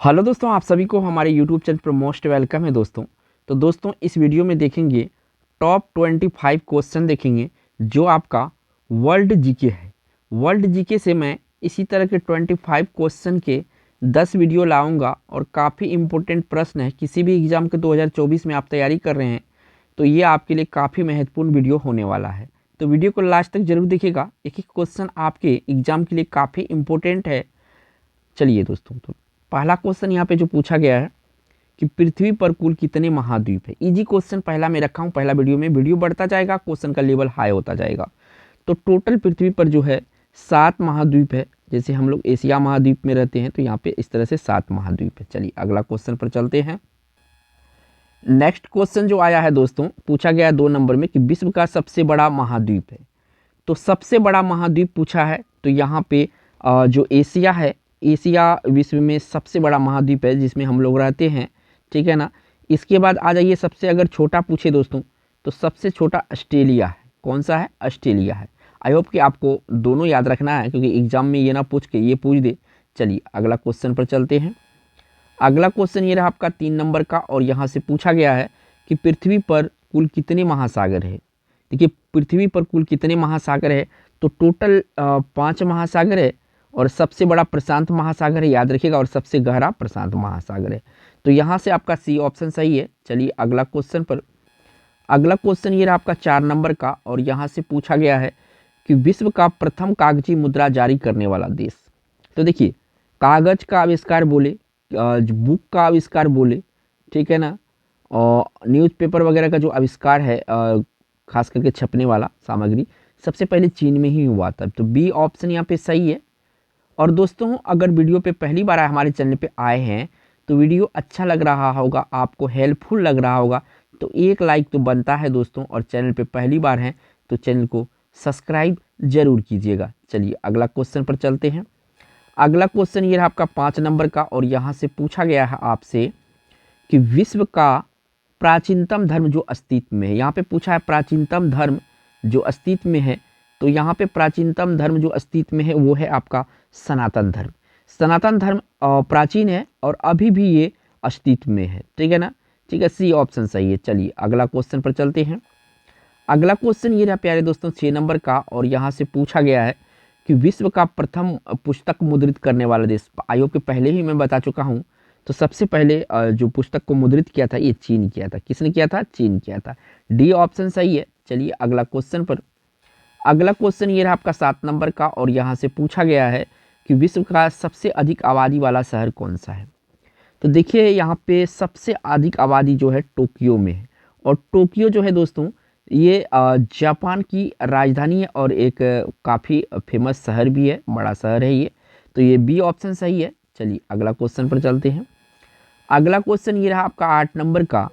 Hello दोस्तों, आप सभी को हमारे यूट्यूब चैनल पर मोस्ट वेलकम है दोस्तों। तो दोस्तों इस वीडियो में देखेंगे टॉप 25 क्वेश्चन देखेंगे जो आपका वर्ल्ड जीके है। वर्ल्ड जीके से मैं इसी तरह के 25 क्वेश्चन के 10 वीडियो लाऊंगा और काफ़ी इम्पोर्टेंट प्रश्न है। किसी भी एग्ज़ाम के 2024 में आप तैयारी कर रहे हैं तो ये आपके लिए काफ़ी महत्वपूर्ण वीडियो होने वाला है। तो वीडियो को लास्ट तक जरूर देखिएगा, एक एक क्वेश्चन आपके एग्ज़ाम के लिए काफ़ी इम्पोर्टेंट है। चलिए दोस्तों, तो पहला क्वेश्चन यहाँ पे जो पूछा गया है कि पृथ्वी पर कुल कितने महाद्वीप है। इजी क्वेश्चन पहला मैं रखा हूँ, पहला वीडियो में वीडियो बढ़ता जाएगा, क्वेश्चन का लेवल हाई होता जाएगा। तो टोटल पृथ्वी पर जो है 7 महाद्वीप है। जैसे हम लोग एशिया महाद्वीप में रहते हैं तो यहाँ पे इस तरह से 7 महाद्वीप है। चलिए अगला क्वेश्चन पर चलते हैं। नेक्स्ट क्वेश्चन जो आया है दोस्तों, पूछा गया है 2 नंबर में कि विश्व का सबसे बड़ा महाद्वीप है। तो सबसे बड़ा महाद्वीप पूछा है तो यहाँ पे जो एशिया है, एशिया विश्व में सबसे बड़ा महाद्वीप है जिसमें हम लोग रहते हैं, ठीक है ना। इसके बाद आ जाइए, सबसे अगर छोटा पूछे दोस्तों तो सबसे छोटा ऑस्ट्रेलिया है। कौन सा है? ऑस्ट्रेलिया है। आई होप कि आपको दोनों याद रखना है क्योंकि एग्जाम में ये ना पूछ के ये पूछ दे। चलिए अगला क्वेश्चन पर चलते हैं। अगला क्वेश्चन ये रहा आपका 3 नंबर का और यहाँ से पूछा गया है कि पृथ्वी पर कुल कितने महासागर है। देखिए पृथ्वी पर कुल कितने महासागर है तो टोटल 5 महासागर है और सबसे बड़ा प्रशांत महासागर है, याद रखिएगा, और सबसे गहरा प्रशांत महासागर है। तो यहाँ से आपका सी ऑप्शन सही है। चलिए अगला क्वेश्चन पर। अगला क्वेश्चन ये रहा आपका 4 नंबर का और यहाँ से पूछा गया है कि विश्व का प्रथम कागजी मुद्रा जारी करने वाला देश। तो देखिए कागज का आविष्कार बोले, बुक का आविष्कार बोले, ठीक है ना, और न्यूज़पेपर वगैरह का जो आविष्कार है खास करके छपने वाला सामग्री, सबसे पहले चीन में ही हुआ था। तो बी ऑप्शन यहाँ पे सही है। और दोस्तों अगर वीडियो पे पहली बार हमारे चैनल पे आए हैं तो वीडियो अच्छा लग रहा होगा, आपको हेल्पफुल लग रहा होगा तो एक लाइक तो बनता है दोस्तों, और चैनल पे पहली बार हैं तो चैनल को सब्सक्राइब जरूर कीजिएगा। चलिए अगला क्वेश्चन पर चलते हैं। अगला क्वेश्चन ये रहा आपका 5 नंबर का और यहाँ से पूछा गया है आपसे कि विश्व का प्राचीनतम धर्म जो अस्तित्व में है। यहाँ पे पूछा है प्राचीनतम धर्म जो अस्तित्व में है, तो यहाँ पे प्राचीनतम धर्म जो अस्तित्व में है वो है आपका सनातन धर्म। सनातन धर्म प्राचीन है और अभी भी ये अस्तित्व में है, ठीक है ना। ठीक है, सी ऑप्शन सही है। चलिए अगला क्वेश्चन पर चलते हैं। अगला क्वेश्चन ये रहा प्यारे दोस्तों 6 नंबर का और यहाँ से पूछा गया है कि विश्व का प्रथम पुस्तक मुद्रित करने वाला देश। आयोग के पहले ही मैं बता चुका हूँ। तो सबसे पहले जो पुस्तक को मुद्रित किया था ये चीन किया था। किसने किया था? चीन किया था। डी ऑप्शन सही है। चलिए अगला क्वेश्चन पर। अगला क्वेश्चन ये रहा आपका 7 नंबर का और यहाँ से पूछा गया है कि विश्व का सबसे अधिक आबादी वाला शहर कौन सा है। तो देखिए यहाँ पे सबसे अधिक आबादी जो है टोक्यो में है, और टोक्यो जो है दोस्तों ये जापान की राजधानी है और एक काफ़ी फेमस शहर भी है, बड़ा शहर है ये। तो ये बी ऑप्शन सही है। चलिए अगला क्वेश्चन पर चलते हैं। अगला क्वेश्चन ये रहा आपका 8 नंबर का।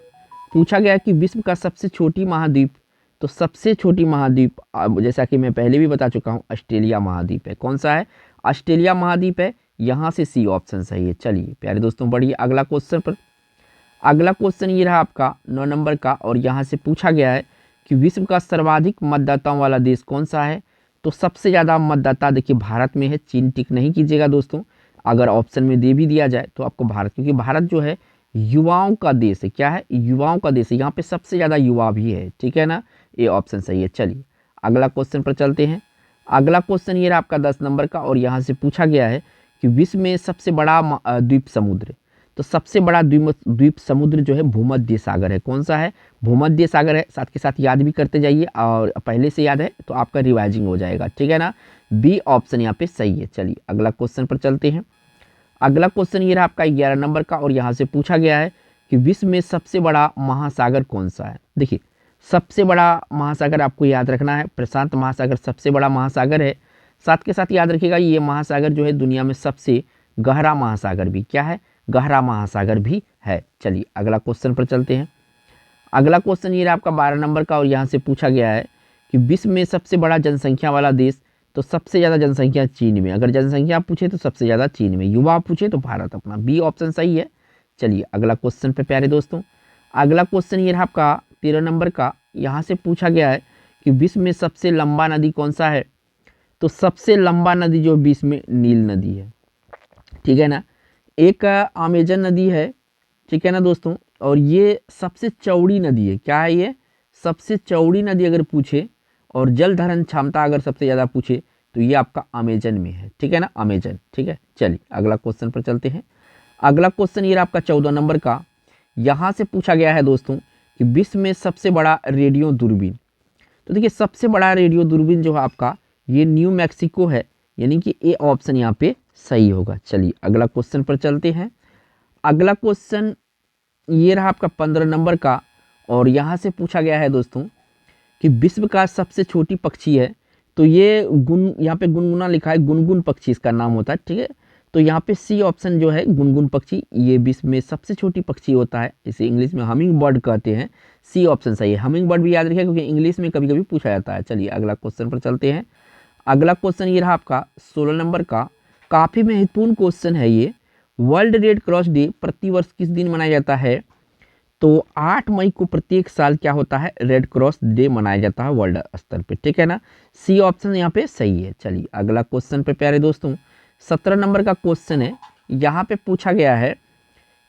पूछा गया कि विश्व का सबसे छोटी महाद्वीप। तो सबसे छोटी महाद्वीप जैसा कि मैं पहले भी बता चुका हूँ ऑस्ट्रेलिया महाद्वीप है। कौन सा है? ऑस्ट्रेलिया महाद्वीप है। यहाँ से सी ऑप्शन सही है। चलिए प्यारे दोस्तों बढ़िए अगला क्वेश्चन पर। अगला क्वेश्चन ये रहा आपका 9 नंबर का और यहाँ से पूछा गया है कि विश्व का सर्वाधिक मतदाताओं वाला देश कौन सा है। तो सबसे ज़्यादा मतदाता देखिए भारत में है। चीन टिक नहीं कीजिएगा दोस्तों, अगर ऑप्शन में दे भी दिया जाए तो आपको भारत, क्योंकि भारत जो है युवाओं का देश है। क्या है? युवाओं का देश है। यहाँ पे सबसे ज़्यादा युवा भी है, ठीक है ना। ये ऑप्शन सही है। चलिए अगला क्वेश्चन पर चलते हैं। अगला क्वेश्चन ये रहा आपका 10 नंबर का और यहाँ से पूछा गया है कि विश्व में सबसे बड़ा द्वीप समुद्र। तो सबसे बड़ा द्वीप समुद्र जो है भूमध्य सागर है। कौन सा है? भूमध्य सागर है। साथ के साथ याद भी करते जाइए, और पहले से याद है तो आपका रिवाइजिंग हो जाएगा, ठीक है ना। बी ऑप्शन यहाँ पे सही है। चलिए अगला क्वेश्चन पर चलते हैं। अगला क्वेश्चन ये रहा आपका 11 नंबर का और यहाँ से पूछा गया है कि विश्व में सबसे बड़ा महासागर कौन सा है। देखिए सबसे बड़ा महासागर आपको याद रखना है, प्रशांत महासागर सबसे बड़ा महासागर है। साथ के साथ याद रखिएगा ये महासागर जो है दुनिया में सबसे गहरा महासागर भी क्या है? गहरा महासागर भी है। चलिए अगला क्वेश्चन पर चलते हैं। अगला क्वेश्चन ये रहा आपका 12 नंबर का और यहाँ से पूछा गया है कि विश्व में सबसे बड़ा जनसंख्या वाला देश। तो सबसे ज़्यादा जनसंख्या चीन में। अगर जनसंख्या पूछे तो सबसे ज़्यादा चीन में, युवा पूछे तो भारत अपना। बी ऑप्शन सही है। चलिए अगला क्वेश्चन पे प्यारे दोस्तों। अगला क्वेश्चन ये रहा आपका 13 नंबर का। यहाँ से पूछा गया है कि विश्व में सबसे लंबा नदी कौन सा है। तो सबसे लंबा नदी जो विश्व में नील नदी है, ठीक है ना। एक अमेजन नदी है, ठीक है ना दोस्तों, और ये सबसे चौड़ी नदी है। क्या है ये? सबसे चौड़ी नदी अगर पूछे और जल धारण क्षमता अगर सबसे ज़्यादा पूछे तो ये आपका अमेजन में है, ठीक है ना, अमेजन। ठीक है, चलिए अगला क्वेश्चन पर चलते हैं। अगला क्वेश्चन ये आपका 14 नंबर का। यहाँ से पूछा गया है दोस्तों कि विश्व में सबसे बड़ा रेडियो दूरबीन। तो देखिए सबसे बड़ा रेडियो दूरबीन जो है आपका ये न्यू मैक्सिको है, यानी कि ए ऑप्शन यहाँ पे सही होगा। चलिए अगला क्वेश्चन पर चलते हैं। अगला क्वेश्चन ये रहा आपका 15 नंबर का, और यहाँ से पूछा गया है दोस्तों कि विश्व का सबसे छोटी पक्षी है। तो ये यहाँ पे गुनगुना लिखा है, गुनगुन पक्षी इसका नाम होता है, ठीक है। तो यहाँ पे सी ऑप्शन जो है गुनगुन पक्षी, ये विश्व में सबसे छोटी पक्षी होता है, इसे इंग्लिश में हमिंग बर्ड कहते हैं। सी ऑप्शन सही है। हमिंग बर्ड भी याद रखिए क्योंकि इंग्लिश में कभी कभी पूछा जाता है। चलिए अगला क्वेश्चन पर चलते हैं। अगला क्वेश्चन ये रहा आपका 16 नंबर का, काफ़ी महत्वपूर्ण क्वेश्चन है ये। वर्ल्ड रेड क्रॉस डे प्रतिवर्ष किस दिन मनाया जाता है? तो 8 मई को प्रत्येक साल क्या होता है? रेड क्रॉस डे मनाया जाता है वर्ल्ड स्तर पे, ठीक है ना। सी ऑप्शन यहाँ पे सही है। चलिए अगला क्वेश्चन पे प्यारे दोस्तों 17 नंबर का क्वेश्चन है। यहाँ पे पूछा गया है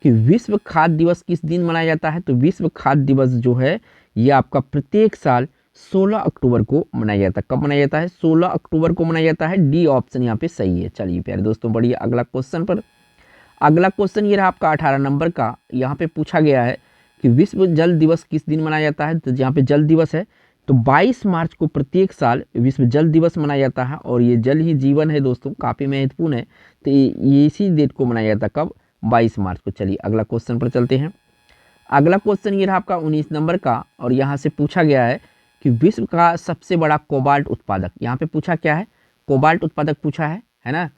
कि विश्व खाद्य दिवस किस दिन मनाया जाता है? तो विश्व खाद्य दिवस जो है ये आपका प्रत्येक साल 16 अक्टूबर को मनाया जाता है। कब मनाया जाता है? 16 अक्टूबर को मनाया जाता है। डी ऑप्शन यहाँ पे सही है। चलिए प्यारे दोस्तों बढ़िए अगला क्वेश्चन पर। अगला क्वेश्चन ये रहा आपका 18 नंबर का। यहाँ पे पूछा गया है कि विश्व जल दिवस किस दिन मनाया जाता है? तो यहाँ पे जल दिवस है तो 22 मार्च को प्रत्येक साल विश्व जल दिवस मनाया जाता है, और ये जल ही जीवन है दोस्तों, काफ़ी महत्वपूर्ण है। तो ये इसी डेट को मनाया जाता है। कब? 22 मार्च को। चलिए अगला क्वेश्चन पर चलते हैं। अगला क्वेश्चन ये रहा आपका 19 नंबर का, और यहाँ से पूछा गया है कि विश्व का सबसे बड़ा कोबाल्ट उत्पादक। यहाँ पे पूछा क्या है? कोबाल्ट उत्पादक पूछा है ना।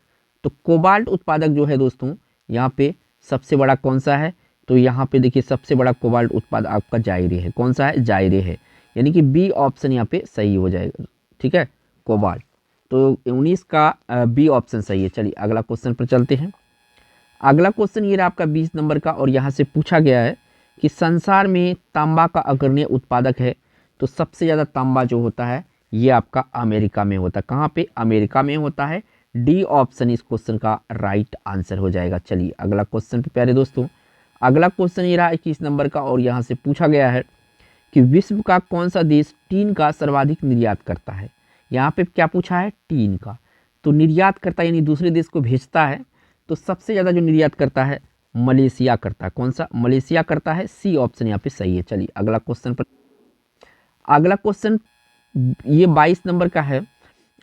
तो कोबाल्ट उत्पादक जो है दोस्तों यहाँ पे सबसे बड़ा कौन सा है? तो यहाँ पे देखिए सबसे बड़ा कोबाल्ट उत्पादक आपका जायरे है। कौन सा है? जायरे है, यानी कि बी ऑप्शन यहाँ पे सही हो जाएगा, ठीक है, कोबाल्ट। तो 19 का बी ऑप्शन सही है। चलिए अगला क्वेश्चन पर चलते हैं। अगला क्वेश्चन ये रहा आपका 20 नंबर का, और यहाँ से पूछा गया है कि संसार में तांबा का अग्रणी उत्पादक है। तो सबसे ज़्यादा तांबा जो होता है ये आपका अमेरिका में होता है। कहाँ पे? अमेरिका में होता है। डी ऑप्शन इस क्वेश्चन का राइट आंसर हो जाएगा। चलिए अगला क्वेश्चन पे प्यारे दोस्तों। अगला क्वेश्चन ये रहा 21 नंबर का, और यहाँ से पूछा गया है कि विश्व का कौन सा देश टीन का सर्वाधिक निर्यात करता है? यहाँ पे क्या पूछा है? टीन का। तो निर्यात करता है यानी दूसरे देश को भेजता है। तो सबसे ज़्यादा जो निर्यात करता है मलेशिया करता है। कौन सा? मलेशिया करता है। सी ऑप्शन यहाँ पे सही है। चलिए अगला क्वेश्चन पर। अगला क्वेश्चन ये 22 नंबर का है,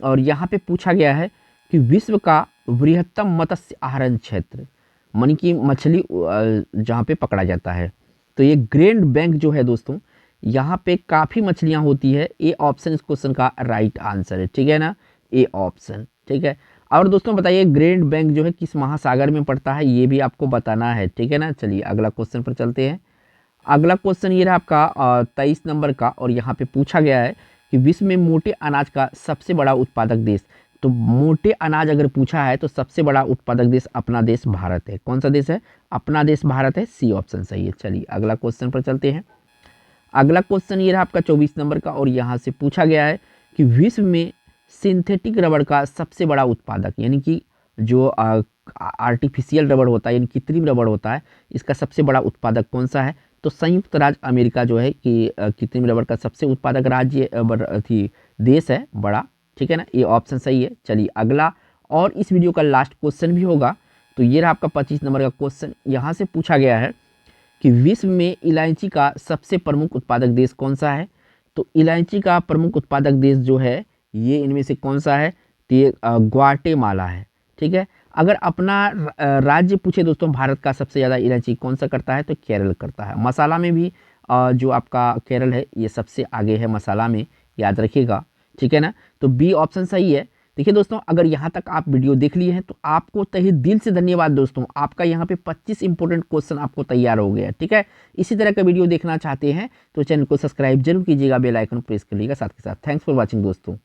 और यहाँ पे पूछा गया है कि विश्व का बृहत्तम मत्स्य आहरण क्षेत्र, मानी कि मछली जहाँ पे पकड़ा जाता है, तो ये ग्रैंड बैंक जो है दोस्तों, यहाँ पे काफ़ी मछलियाँ होती है। ए ऑप्शन इस क्वेश्चन का राइट आंसर है, ठीक है ना, ए ऑप्शन, ठीक है। और दोस्तों बताइए ग्रैंड बैंक जो है किस महासागर में पड़ता है? ये भी आपको बताना है, ठीक है ना। चलिए अगला क्वेश्चन पर चलते हैं। अगला क्वेश्चन ये रहा आपका 23 नंबर का, और यहाँ पे पूछा गया है कि विश्व में मोटे अनाज का सबसे बड़ा उत्पादक देश। तो मोटे अनाज अगर पूछा है तो सबसे बड़ा उत्पादक देश अपना देश भारत है। कौन सा देश है? अपना देश भारत है। सी ऑप्शन सही है। चलिए अगला क्वेश्चन पर चलते हैं। अगला क्वेश्चन ये रहा आपका 24 नंबर का, और यहाँ से पूछा गया है कि विश्व में सिंथेटिक रबड़ का सबसे बड़ा उत्पादक, यानी कि जो आर्टिफिशियल रबड़ होता है यानी कृत्रिम रबड़ होता है, इसका सबसे बड़ा उत्पादक कौन सा है? तो संयुक्त राज्य अमेरिका जो है कि कृत्रिम रबड़ का सबसे उत्पादक राज्य देश है बड़ा, ठीक है ना। ये ऑप्शन सही है। चलिए अगला, और इस वीडियो का लास्ट क्वेश्चन भी होगा। तो ये रहा आपका 25 नंबर का क्वेश्चन। यहाँ से पूछा गया है कि विश्व में इलायची का सबसे प्रमुख उत्पादक देश कौन सा है? तो इलायची का प्रमुख उत्पादक देश जो है ये इनमें से कौन सा है? तो ये ग्वाटेमाला है, ठीक है। अगर अपना राज्य पूछे दोस्तों भारत का सबसे ज़्यादा इलायची कौन सा करता है? तो केरल करता है। मसाला में भी जो आपका केरल है ये सबसे आगे है मसाला में, याद रखिएगा, ठीक है ना। तो बी ऑप्शन सही है। देखिए दोस्तों अगर यहाँ तक आप वीडियो देख लिए हैं तो आपको तहे दिल से धन्यवाद दोस्तों। आपका यहाँ पे 25 इंपॉर्टेंट क्वेश्चन आपको तैयार हो गया, ठीक है। इसी तरह का वीडियो देखना चाहते हैं तो चैनल को सब्सक्राइब जरूर कीजिएगा, बेल आइकन प्रेस करिएगा साथ के साथ। थैंक्स फॉर वॉचिंग दोस्तों।